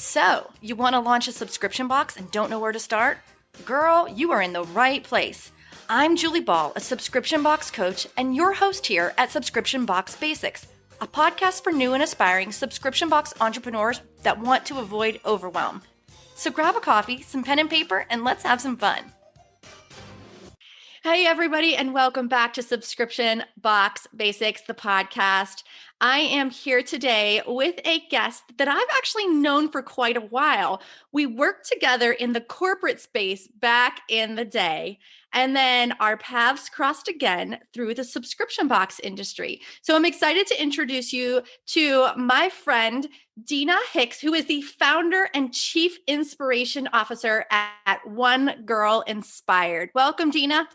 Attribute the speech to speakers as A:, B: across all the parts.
A: So, you want to launch a subscription box and don't know where to start? Girl, you are in the right place. I'm Julie Ball, a subscription box coach, and your host here at Subscription Box Basics, a podcast for new and aspiring subscription box entrepreneurs that want to avoid overwhelm. So grab a coffee, some pen and paper, and let's have some fun. Hey, everybody, and welcome back to Subscription Box Basics, the podcast. I am here today with a guest that I've actually known for quite a while. We worked together in the corporate space back in the day, and then our paths crossed again through the subscription box industry. So I'm excited to introduce you to my friend, Deana Hicks, who is the founder and chief inspiration officer at One Girl Inspired. Welcome, Deana.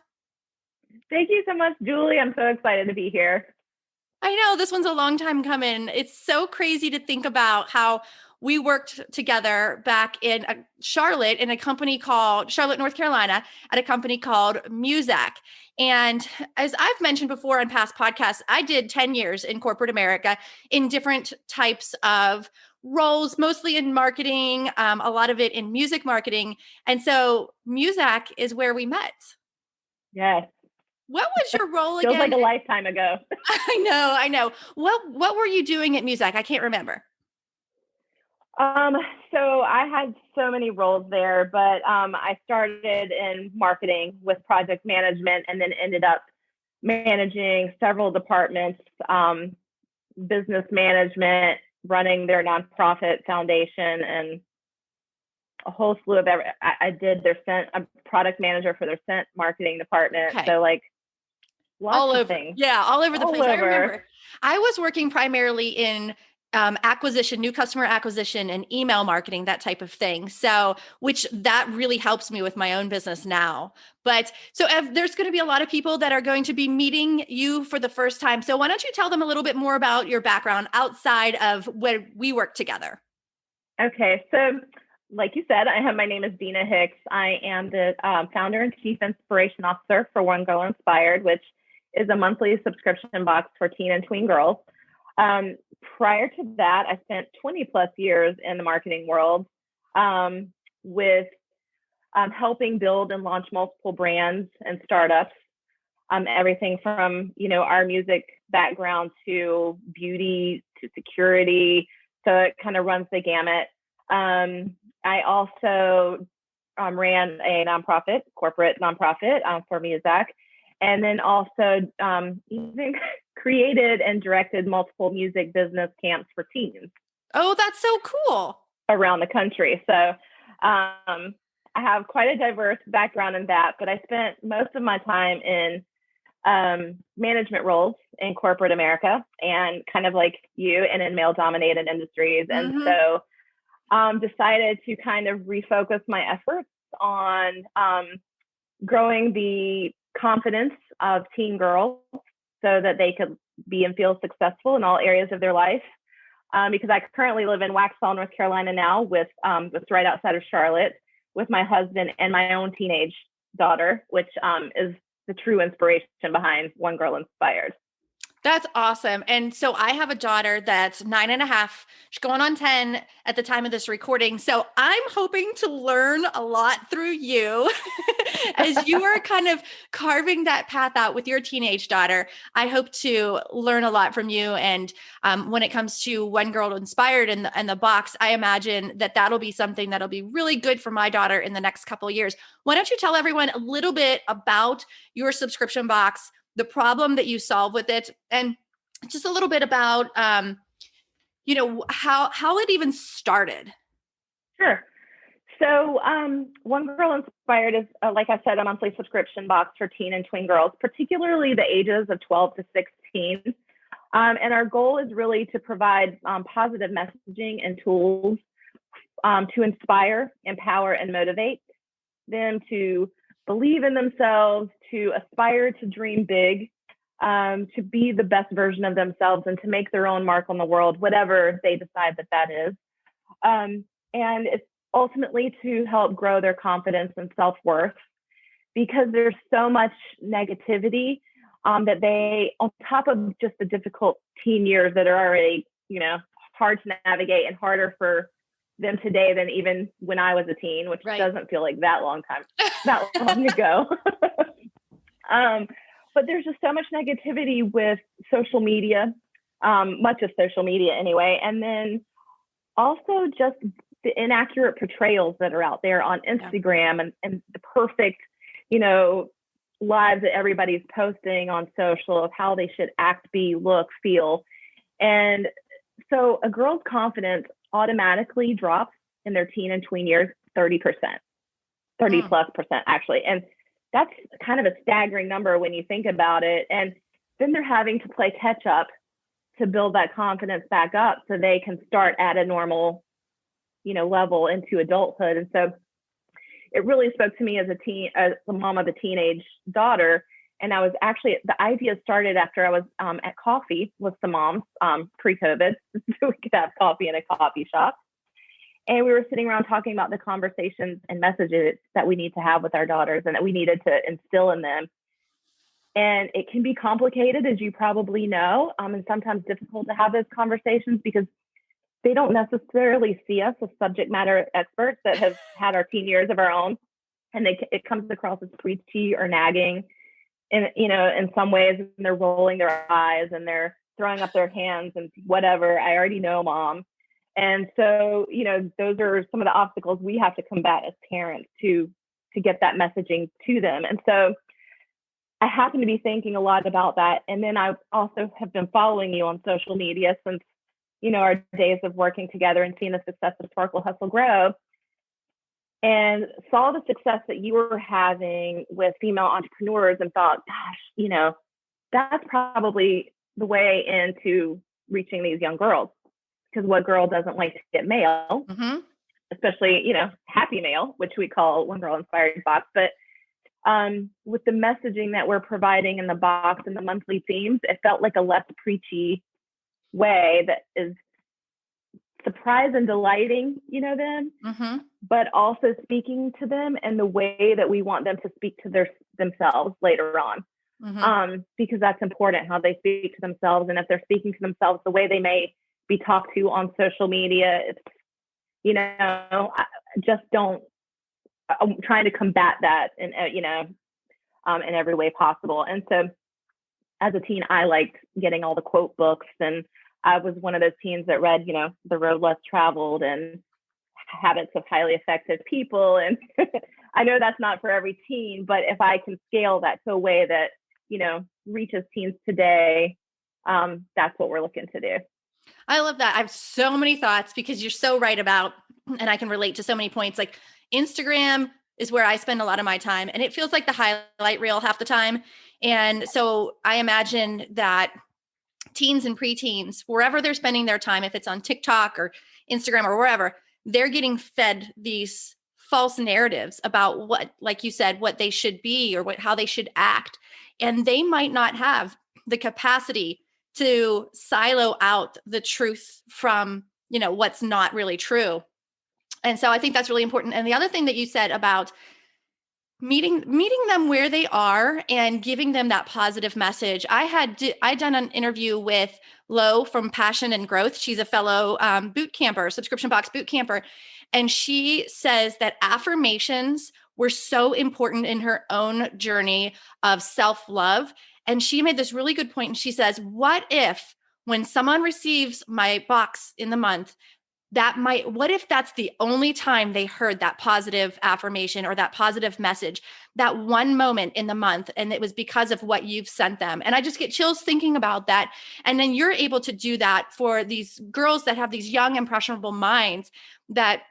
B: Thank you so much, Julie. I'm so excited to be here.
A: I know this one's a long time coming. It's so crazy to think about how we worked together back in Charlotte in a company called Charlotte, North Carolina, at a company called Muzak. And as I've mentioned before on past podcasts, I did 10 years in corporate America in different types of roles, mostly in marketing, a lot of it in music marketing. And so Muzak is where we met.
B: Yes.
A: What was your role again?
B: Feels like a lifetime ago.
A: I know. What were you doing at Muzak? I can't remember.
B: So I had so many roles there, but I started in marketing with project management and then ended up managing several departments, business management, running their nonprofit foundation, and a whole slew of I did their scent, a product manager for their scent marketing department. Okay. So like lots
A: all
B: of
A: over
B: things.
A: Yeah, all over the place. I remember I was working primarily in acquisition, new customer acquisition, and email marketing, that type of thing. So, which that really helps me with my own business now. But so there's going to be a lot of people that are going to be meeting you for the first time. So why don't you tell them a little bit more about your background outside of where we work together?
B: Okay. So like you said, my name is Deana Hicks. I am the founder and chief inspiration officer for One Girl Inspired, which is a monthly subscription box for teen and tween girls. Prior to that, I spent 20 plus years in the marketing world with helping build and launch multiple brands and startups. Everything from, our music background to beauty to security. So it kind of runs the gamut. I also ran a corporate nonprofit for Muzak, and then also even created and directed multiple music business camps for teens.
A: Oh, that's so cool.
B: Around the country. So I have quite a diverse background in that, but I spent most of my time in management roles in corporate America and kind of like you and in male-dominated industries. And so decided to kind of refocus my efforts on growing the confidence of teen girls so that they could be and feel successful in all areas of their life. Because I currently live in Waxhaw, North Carolina now with it's right outside of Charlotte with my husband and my own teenage daughter, which is the true inspiration behind One Girl Inspired.
A: That's awesome. And so I have a daughter that's 9.5. She's going on 10 at the time of this recording. So I'm hoping to learn a lot through you as you are kind of carving that path out with your teenage daughter. I hope to learn a lot from you. And when it comes to One Girl Inspired and the box, I imagine that that'll be something that'll be really good for my daughter in the next couple of years. Why don't you tell everyone a little bit about your subscription box, the problem that you solve with it, and just a little bit about, how it even started.
B: Sure. So One Girl Inspired is, like I said, a monthly subscription box for teen and tween girls, particularly the ages of 12 to 16. And our goal is really to provide positive messaging and tools to inspire, empower, and motivate them to believe in themselves, to aspire to dream big, to be the best version of themselves and to make their own mark on the world, whatever they decide that is. And it's ultimately to help grow their confidence and self-worth, because there's so much negativity that they, on top of just the difficult teen years that are already, hard to navigate and harder for them today than even when I was a teen, which doesn't feel like that long ago. But there's just so much negativity with social media, much of social media anyway. And then also just the inaccurate portrayals that are out there on Instagram and the perfect, lives that everybody's posting on social of how they should act, be, look, feel. And so a girl's confidence automatically drops in their teen and tween years 30%, 30+% actually. And that's kind of a staggering number when you think about it. And then they're having to play catch up to build that confidence back up so they can start at a normal, level into adulthood. And so it really spoke to me as a mom of a teenage daughter. And I was actually, the idea started after I was at coffee with some moms pre-COVID, so we could have coffee in a coffee shop. And we were sitting around talking about the conversations and messages that we need to have with our daughters and that we needed to instill in them. And it can be complicated, as you probably know, and sometimes difficult to have those conversations because they don't necessarily see us as subject matter experts that have had our teen years of our own. And it comes across as preachy or nagging. And, in some ways, they're rolling their eyes and they're throwing up their hands and whatever. I already know, Mom. And so, those are some of the obstacles we have to combat as parents to get that messaging to them. And so I happen to be thinking a lot about that. And then I also have been following you on social media since, our days of working together and seeing the success of Sparkle Hustle Grow, and saw the success that you were having with female entrepreneurs and thought, gosh, that's probably the way into reaching these young girls. Because what girl doesn't like to get mail, especially, happy mail, which we call One Girl Inspired Box. But with the messaging that we're providing in the box and the monthly themes, it felt like a less preachy way that is surprise and delighting, them, but also speaking to them in the way that we want them to speak to themselves later on. Because that's important, how they speak to themselves. And if they're speaking to themselves the way they may be talked to on social media, it's, I just don't, I'm trying to combat that in every way possible. And so as a teen, I liked getting all the quote books, and I was one of those teens that read, The Road Less Traveled and Habits of Highly Effective People. And I know that's not for every teen, but if I can scale that to a way that, reaches teens today, that's what we're looking to do.
A: I love that. I have so many thoughts because you're so right about, and I can relate to so many points. Like Instagram is where I spend a lot of my time, and it feels like the highlight reel half the time. And so I imagine that teens and preteens, wherever they're spending their time, if it's on TikTok or Instagram or wherever, they're getting fed these false narratives about what, like you said, what they should be or how they should act. And they might not have the capacity to silo out the truth from, what's not really true. And so I think that's really important. And the other thing that you said about meeting them where they are and giving them that positive message. I done an interview with Lo from Passion and Growth. She's a fellow bootcamper, subscription box bootcamper. And she says that affirmations were so important in her own journey of self-love. And she made this really good point. And she says, what if when someone receives my box in the month, what if that's the only time they heard that positive affirmation or that positive message, that one moment in the month, and it was because of what you've sent them? And I just get chills thinking about that. And then you're able to do that for these girls that have these young, impressionable minds that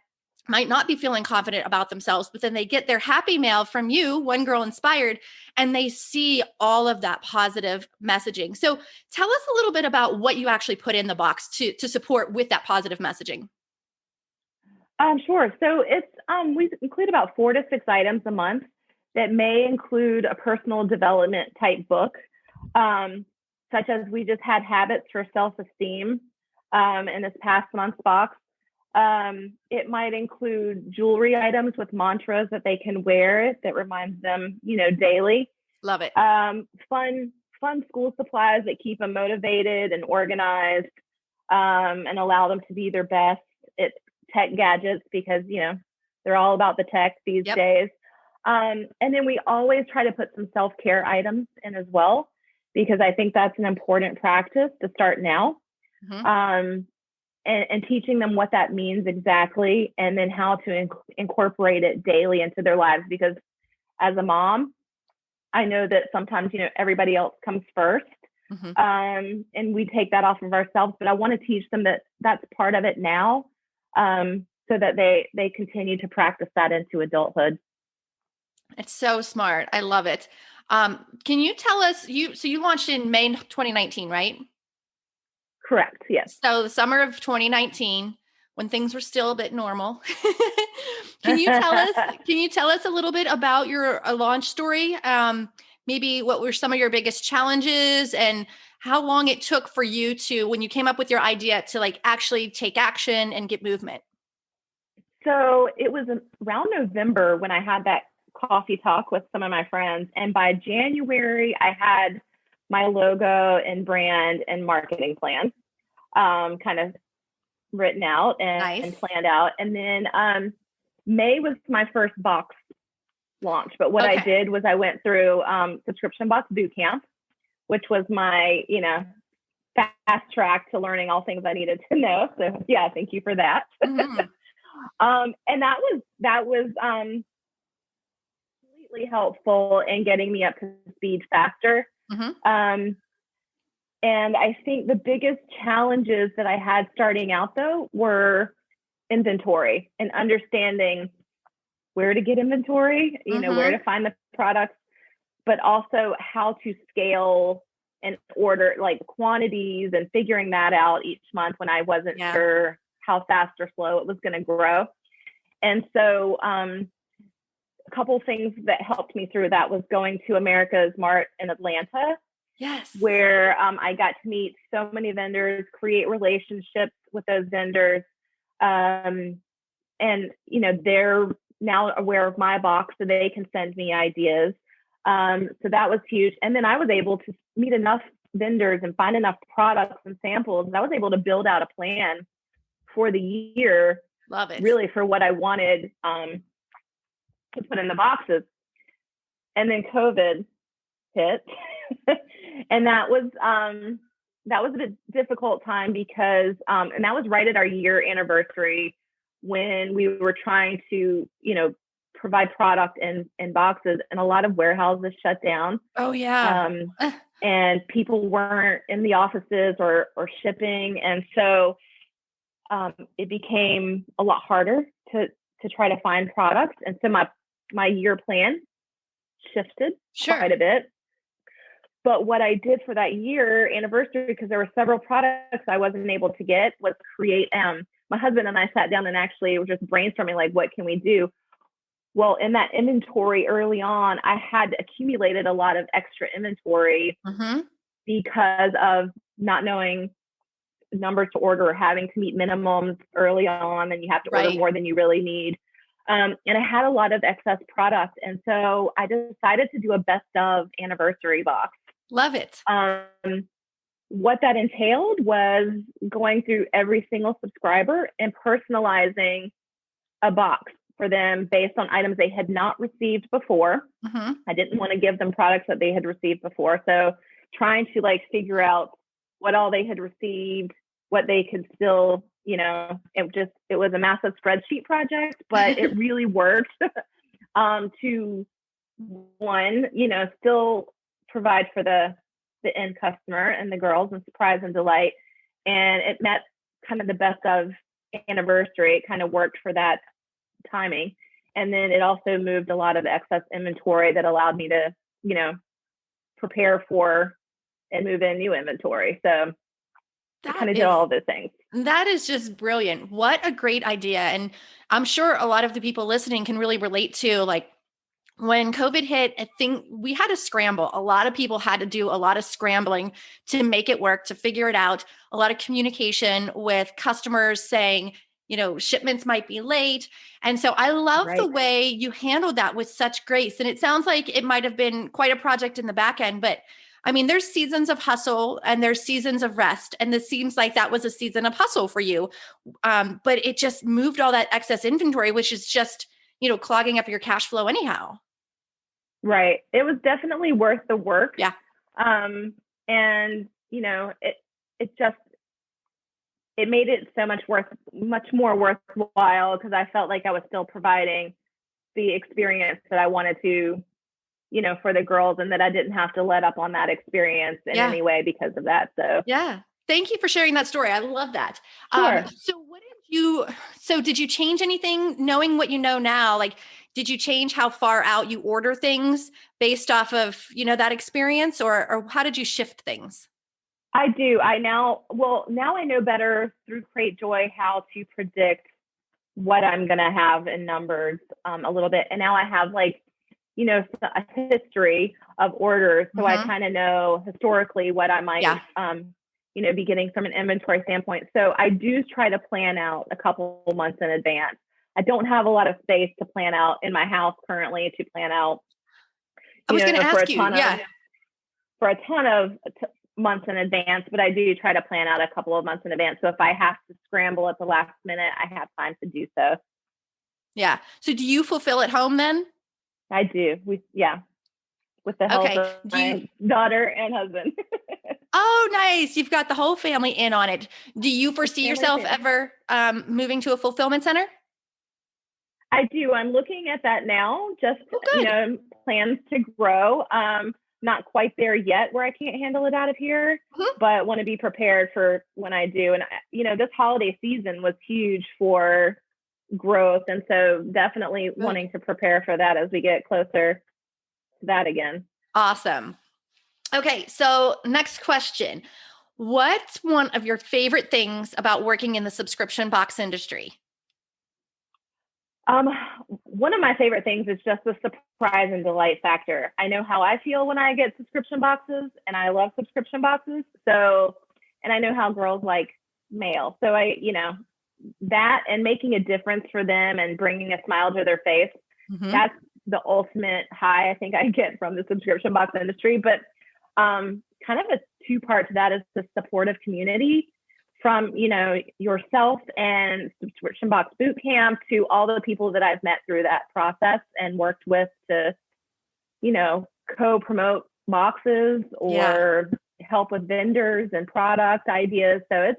A: might not be feeling confident about themselves, but then they get their happy mail from you, One Girl Inspired, and they see all of that positive messaging. So tell us a little bit about what you actually put in the box to support with that positive messaging.
B: Sure. So it's we include about 4 to 6 items a month that may include a personal development type book, such as we just had Habits for Self-Esteem in this past month's box. It might include jewelry items with mantras that they can wear that reminds them, daily.
A: Love it.
B: Fun school supplies that keep them motivated and organized, and allow them to be their best. tech gadgets because, they're all about the tech these days. And then we always try to put some self-care items in as well, because I think that's an important practice to start now. And teaching them what that means exactly, and then how to incorporate it daily into their lives. Because as a mom, I know that sometimes, everybody else comes first, and we take that off of ourselves. But I want to teach them that that's part of it now, so that they continue to practice that into adulthood.
A: It's so smart. I love it. Can you tell us, you launched in May 2019, right?
B: Correct. Yes.
A: So the summer of 2019, when things were still a bit normal. Can you tell us a little bit about your launch story? Maybe what were some of your biggest challenges and how long it took for you when you came up with your idea to like actually take action and get movement?
B: So it was around November when I had that coffee talk with some of my friends. And by January, I had my logo and brand and marketing plan kind of written out and planned out. And then May was my first box launch. But what I did was I went through Subscription Box Bootcamp, which was my, fast track to learning all things I needed to know. So yeah, thank you for that. And that was completely helpful in getting me up to speed faster. And I think the biggest challenges that I had starting out, though, were inventory and understanding where to get inventory, where to find the products, but also how to scale and order like quantities and figuring that out each month when I wasn't sure how fast or slow it was going to grow. And so a couple of things that helped me through that was going to America's Mart in Atlanta.
A: Yes.
B: Where I got to meet so many vendors, create relationships with those vendors. And, they're now aware of my box, so they can send me ideas. So that was huge. And then I was able to meet enough vendors and find enough products and samples. And I was able to build out a plan for the year.
A: Love it. Really
B: for what I wanted to put in the boxes. And then COVID hit. And that was a bit difficult time because, and that was right at our year anniversary when we were trying to, provide product in boxes, and a lot of warehouses shut down.
A: Oh yeah.
B: And people weren't in the offices or shipping. And so it became a lot harder to try to find products. And so my year plan shifted quite a bit. But what I did for that year anniversary, because there were several products I wasn't able to get, was create, my husband and I sat down and actually were just brainstorming, like, what can we do? Well, in that inventory early on, I had accumulated a lot of extra inventory because of not knowing numbers to order or having to meet minimums early on, and you have to order more than you really need. And I had a lot of excess product. And so I decided to do a best of anniversary box.
A: Love it.
B: What that entailed was going through every single subscriber and personalizing a box for them based on items they had not received before. I didn't want to give them products that they had received before. So trying to figure out what all they had received, what they could still, it was a massive spreadsheet project, but it really worked to one, still provide for the end customer and the girls and surprise and delight. And it met kind of the best of anniversary. It kind of worked for that timing. And then it also moved a lot of excess inventory that allowed me to, prepare for and move in new inventory. So I kind of did all of those things.
A: That is just brilliant. What a great idea. And I'm sure a lot of the people listening can really relate to, when COVID hit, I think we had to scramble. A lot of people had to do a lot of scrambling to make it work, to figure it out. A lot of communication with customers saying, shipments might be late. And so I love the way you handled that with such grace. And it sounds like it might have been quite a project in the back end, but I mean, there's seasons of hustle and there's seasons of rest. And this seems like that was a season of hustle for you. But it just moved all that excess inventory, which is just, clogging up your cash flow anyhow.
B: Right. It was definitely worth the work.
A: Yeah.
B: And it made it so much more worthwhile because I felt like I was still providing the experience that I wanted to, for the girls, and that I didn't have to let up on that experience in any way because of that. So
A: yeah. Thank you for sharing that story. I love that.
B: Sure.
A: Did you change anything knowing what you know now? Like, did you change how far out you order things based off of, that experience, or how did you shift things?
B: I do. Now I know better through Create Joy how to predict what I'm going to have in numbers a little bit. And now I have a history of orders. So I kind of know historically what I might, be getting from an inventory standpoint. So I do try to plan out a couple months in advance. I don't have a lot of space to plan out in my house currently to plan out.
A: I was going to ask you,
B: for a ton of months in advance, but I do try to plan out a couple of months in advance. So if I have to scramble at the last minute, I have time to do so.
A: Yeah. So do you fulfill at home then?
B: I do. With the help of my daughter and husband.
A: Oh, nice. You've got the whole family in on it. Do you foresee yourself ever moving to a fulfillment center?
B: I do. I'm looking at that now, just, plans to grow. Not quite there yet where I can't handle it out of here, but want to be prepared for when I do. And, this holiday season was huge for growth. And so definitely wanting to prepare for that as we get closer to that again.
A: Awesome. Okay. So next question. What's one of your favorite things about working in the subscription box industry?
B: One of my favorite things is just the surprise and delight factor. I know how I feel when I get subscription boxes, and I love subscription boxes. So, and I know how girls like mail. So that and making a difference for them and bringing a smile to their face, that's the ultimate high I think I get from the subscription box industry. But kind of a two-part to that is the supportive community from, yourself and Subscription Box Bootcamp to all the people that I've met through that process and worked with to, co-promote boxes or help with vendors and product ideas. So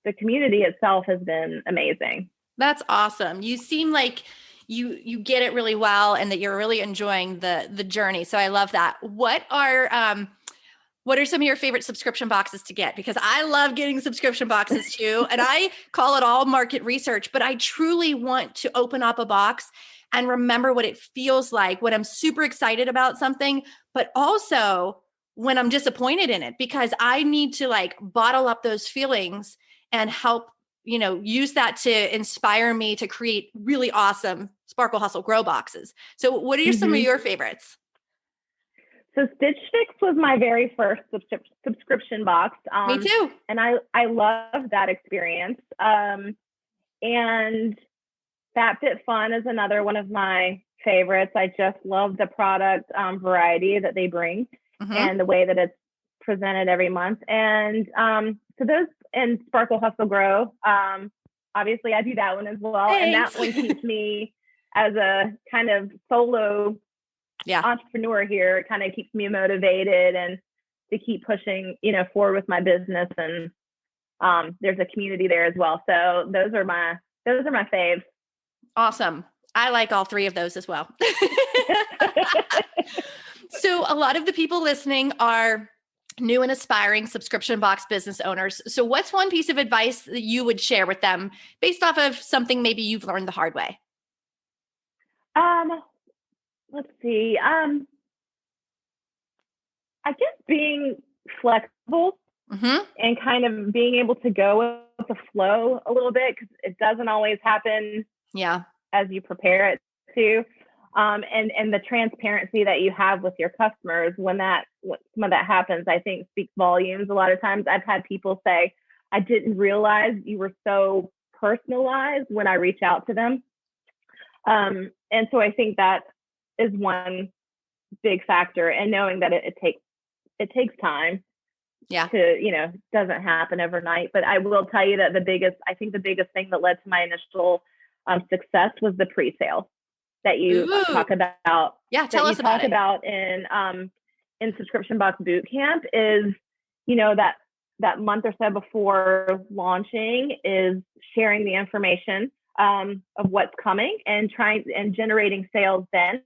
B: the community itself has been amazing.
A: That's awesome. You seem like you get it really well and that you're really enjoying the journey. So I love that. What are some of your favorite subscription boxes to get? Because I love getting subscription boxes too. And I call it all market research, but I truly want to open up a box and remember what it feels like when I'm super excited about something, but also when I'm disappointed in it, because I need to bottle up those feelings and help, use that to inspire me to create really awesome Sparkle Hustle Grow boxes. So what are some of your favorites?
B: So Stitch Fix was my very first subscription box.
A: Me too.
B: And I love that experience. And FabFitFun is another one of my favorites. I just love the product variety that they bring and the way that it's presented every month. And so those, and Sparkle Hustle Grow, obviously I do that one as well. Thanks. And that one keeps me as a kind of solo entrepreneur here. It kind of keeps me motivated and to keep pushing, forward with my business. And there's a community there as well. So those are my faves.
A: Awesome. I like all three of those as well. So a lot of the people listening are new and aspiring subscription box business owners. So what's one piece of advice that you would share with them based off of something maybe you've learned the hard way?
B: Let's see. I guess being flexible and kind of being able to go with the flow a little bit, because it doesn't always happen as you prepare it to. And the transparency that you have with your customers when that happens, I think speaks volumes. A lot of times I've had people say, I didn't realize you were so personalized when I reach out to them. And so I think that is one big factor, and knowing that it it takes time
A: Yeah.
B: to, doesn't happen overnight. But I will tell you that I think the biggest thing that led to my initial success was the pre-sale that you talk about.
A: Yeah, tell us about it.
B: In Subscription Box Bootcamp is, that month or so before launching is sharing the information of what's coming and generating sales then.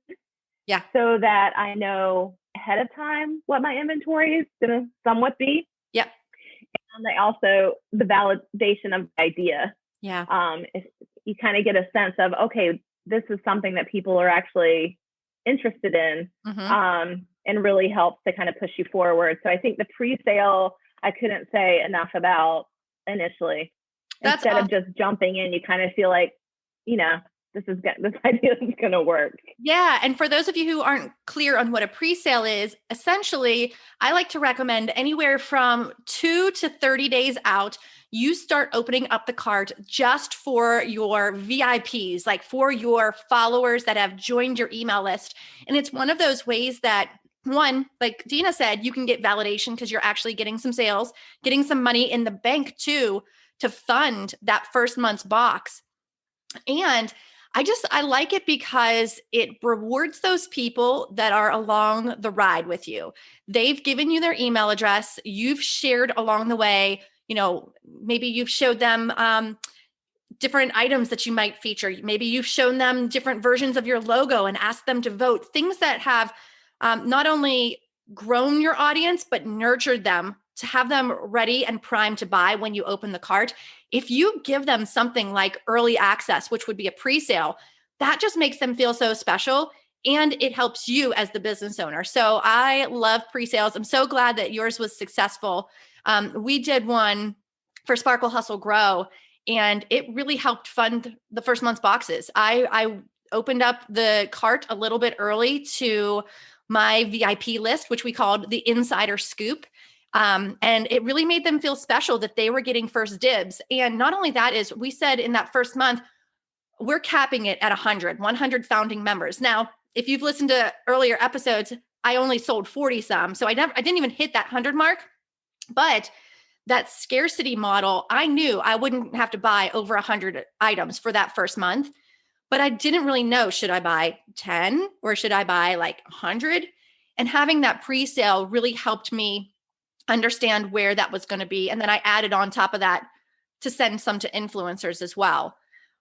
A: Yeah.
B: So that I know ahead of time what my inventory is going to somewhat be.
A: Yep.
B: And the validation of the idea.
A: Yeah.
B: If you kind of get a sense of, okay, this is something that people are actually interested in, and really helps to kind of push you forward. So I think the pre-sale, I couldn't say enough about initially.
A: That's
B: Instead
A: awesome.
B: of just jumping in, you kind of feel like, this idea is going to work.
A: Yeah. And for those of you who aren't clear on what a pre-sale is, essentially, I like to recommend anywhere from 2 to 30 days out, you start opening up the cart just for your VIPs, like for your followers that have joined your email list. And it's one of those ways that, one, like Deana said, you can get validation because you're actually getting some sales, getting some money in the bank too, to fund that first month's box. And I like it because it rewards those people that are along the ride with you. They've given you their email address. You've shared along the way, maybe you've showed them different items that you might feature. Maybe you've shown them different versions of your logo and asked them to vote, things that have not only grown your audience, but nurtured them to have them ready and primed to buy when you open the cart. If you give them something like early access, which would be a pre-sale, that just makes them feel so special and it helps you as the business owner. So I love pre-sales. I'm so glad that yours was successful. We did one for Sparkle Hustle Grow, and it really helped fund the first month's boxes. I opened up the cart a little bit early to my VIP list, which we called the Insider Scoop. And it really made them feel special that they were getting first dibs. And not only that is, we said in that first month, we're capping it at 100 founding members. Now, if you've listened to earlier episodes, I only sold 40 some. So I didn't even hit that 100 mark, but that scarcity model, I knew I wouldn't have to buy over 100 items for that first month, but I didn't really know, should I buy 10 or should I buy like 100? And having that pre-sale really helped me understand where that was going to be. And then I added on top of that to send some to influencers as well.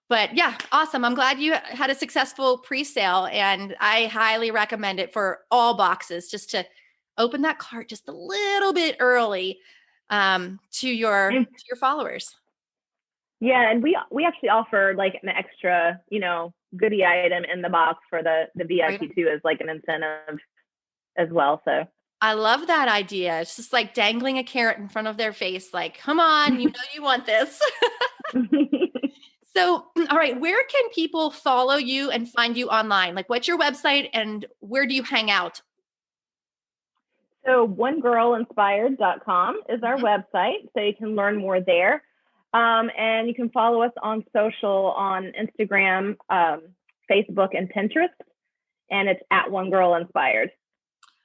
A: But yeah, awesome. I'm glad you had a successful pre-sale, and I highly recommend it for all boxes, just to open that cart just a little bit early to your followers.
B: Yeah. And we actually offer like an extra, goodie item in the box for the VIP too, as like an incentive as well. So
A: I love that idea. It's just like dangling a carrot in front of their face, like, come on, you know you want this. So, all right, where can people follow you and find you online? Like, what's your website and where do you hang out?
B: So onegirlinspired.com is our website. So you can learn more there. And you can follow us on social, on Instagram, Facebook, and Pinterest. And it's at One Girl Inspired.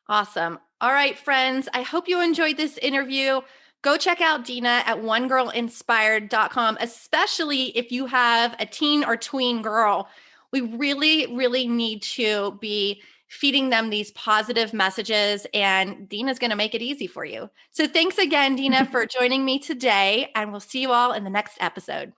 A: Awesome. All right, friends, I hope you enjoyed this interview. Go check out Deana at onegirlinspired.com, especially if you have a teen or tween girl. We really, really need to be feeding them these positive messages, and Deana's going to make it easy for you. So thanks again, Deana, for joining me today, and we'll see you all in the next episode.